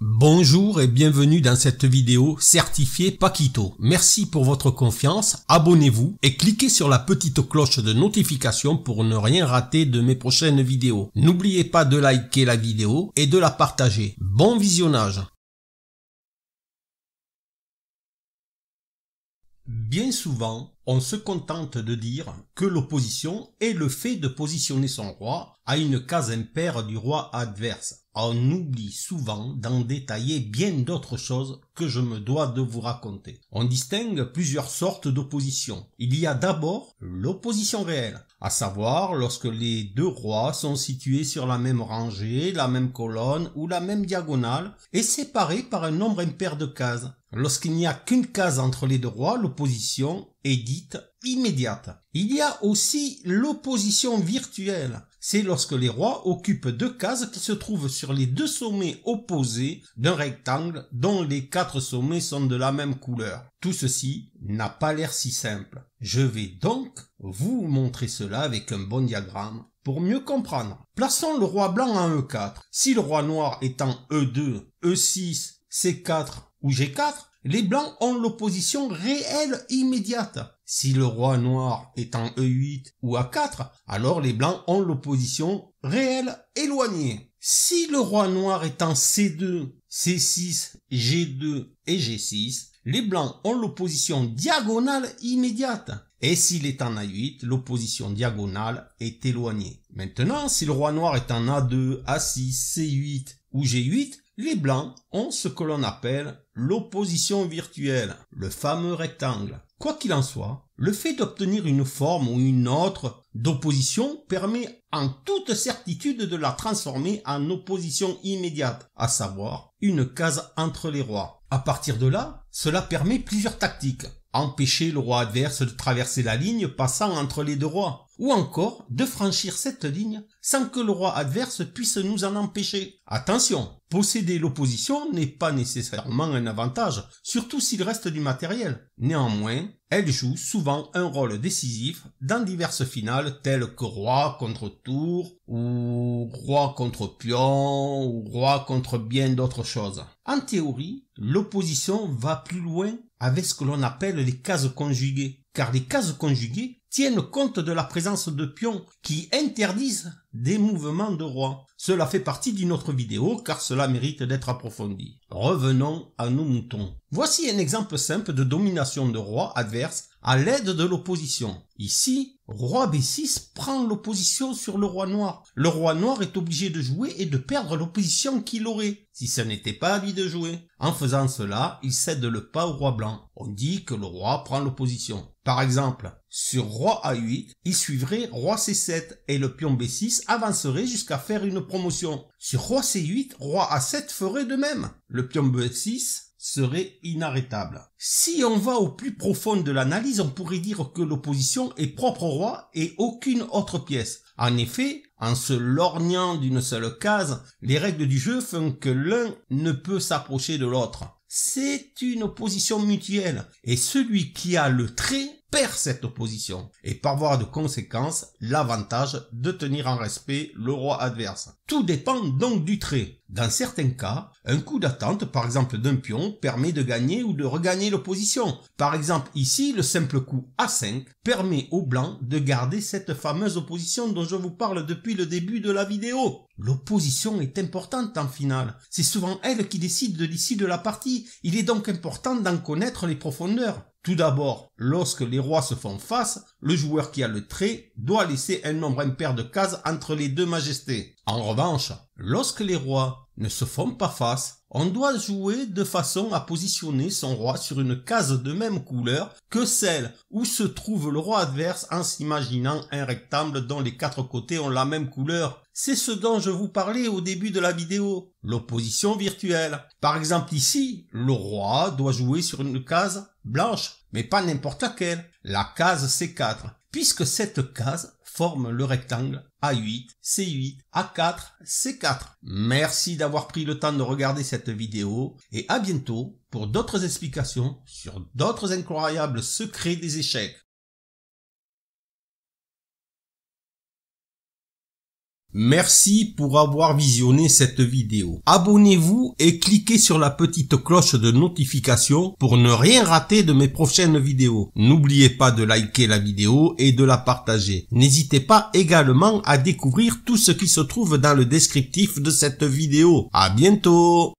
Bonjour et bienvenue dans cette vidéo certifiée Paquito. Merci pour votre confiance, abonnez-vous et cliquez sur la petite cloche de notification pour ne rien rater de mes prochaines vidéos. N'oubliez pas de liker la vidéo et de la partager. Bon visionnage. Bien souvent, on se contente de dire que l'opposition est le fait de positionner son roi à une case impaire du roi adverse. On oublie souvent d'en détailler bien d'autres choses que je me dois de vous raconter. On distingue plusieurs sortes d'opposition. Il y a d'abord l'opposition réelle, à savoir lorsque les deux rois sont situés sur la même rangée, la même colonne ou la même diagonale et séparés par un nombre impair de cases. Lorsqu'il n'y a qu'une case entre les deux rois, l'opposition est dite immédiate. Il y a aussi l'opposition virtuelle. C'est lorsque les rois occupent deux cases qui se trouvent sur les deux sommets opposés d'un rectangle dont les quatre sommets sont de la même couleur. Tout ceci n'a pas l'air si simple. Je vais donc vous montrer cela avec un bon diagramme pour mieux comprendre. Plaçons le roi blanc en E4. Si le roi noir est en E2, E6, C4 ou G4, les blancs ont l'opposition réelle immédiate. Si le roi noir est en E8 ou A4, alors les blancs ont l'opposition réelle éloignée. Si le roi noir est en C2, C6, G2 et G6, les blancs ont l'opposition diagonale immédiate. Et s'il est en A8, l'opposition diagonale est éloignée. Maintenant, si le roi noir est en A2, A6, C8 ou G8, les blancs ont ce que l'on appelle l'opposition virtuelle, le fameux rectangle. Quoi qu'il en soit, le fait d'obtenir une forme ou une autre d'opposition permet en toute certitude de la transformer en opposition immédiate, à savoir une case entre les rois. À partir de là, cela permet plusieurs tactiques. Empêcher le roi adverse de traverser la ligne passant entre les deux rois, ou encore de franchir cette ligne sans que le roi adverse puisse nous en empêcher. Attention, posséder l'opposition n'est pas nécessairement un avantage, surtout s'il reste du matériel. Néanmoins, elle joue souvent un rôle décisif dans diverses finales telles que roi contre tour, ou roi contre pion, ou roi contre bien d'autres choses. En théorie, l'opposition va plus loin avec ce que l'on appelle les cases conjuguées, car les cases conjuguées tiennent compte de la présence de pions qui interdisent des mouvements de roi. Cela fait partie d'une autre vidéo car cela mérite d'être approfondi. Revenons à nos moutons. Voici un exemple simple de domination de roi adverse à l'aide de l'opposition. Ici, roi B6 prend l'opposition sur le roi noir. Le roi noir est obligé de jouer et de perdre l'opposition qu'il aurait, si ce n'était pas à lui de jouer. En faisant cela, il cède le pas au roi blanc. On dit que le roi prend l'opposition. Par exemple, sur roi A8, il suivrait roi C7 et le pion B6 avancerait jusqu'à faire une promotion. Sur roi C8, roi A7 ferait de même. Le pion B6 serait inarrêtable. Si on va au plus profond de l'analyse, on pourrait dire que l'opposition est propre au roi et aucune autre pièce. En effet, en se lorgnant d'une seule case, les règles du jeu font que l'un ne peut s'approcher de l'autre. C'est une opposition mutuelle et celui qui a le trait perd cette opposition et par voie de conséquence l'avantage de tenir en respect le roi adverse. Tout dépend donc du trait. Dans certains cas, un coup d'attente par exemple d'un pion permet de gagner ou de regagner l'opposition. Par exemple ici, le simple coup A5 permet aux blancs de garder cette fameuse opposition dont je vous parle depuis le début de la vidéo. L'opposition est importante en finale. C'est souvent elle qui décide de l'issue de la partie. Il est donc important d'en connaître les profondeurs. Tout d'abord, lorsque les rois se font face, le joueur qui a le trait doit laisser un nombre impair de cases entre les deux majestés. En revanche, lorsque les rois ne se font pas face, on doit jouer de façon à positionner son roi sur une case de même couleur que celle où se trouve le roi adverse en s'imaginant un rectangle dont les quatre côtés ont la même couleur. C'est ce dont je vous parlais au début de la vidéo, l'opposition virtuelle. Par exemple ici, le roi doit jouer sur une case blanche, mais pas n'importe laquelle, la case C4, puisque cette case forme le rectangle A8, C8, A4, C4. Merci d'avoir pris le temps de regarder cette vidéo et à bientôt pour d'autres explications sur d'autres incroyables secrets des échecs. Merci pour avoir visionné cette vidéo. Abonnez-vous et cliquez sur la petite cloche de notification pour ne rien rater de mes prochaines vidéos. N'oubliez pas de liker la vidéo et de la partager. N'hésitez pas également à découvrir tout ce qui se trouve dans le descriptif de cette vidéo. À bientôt!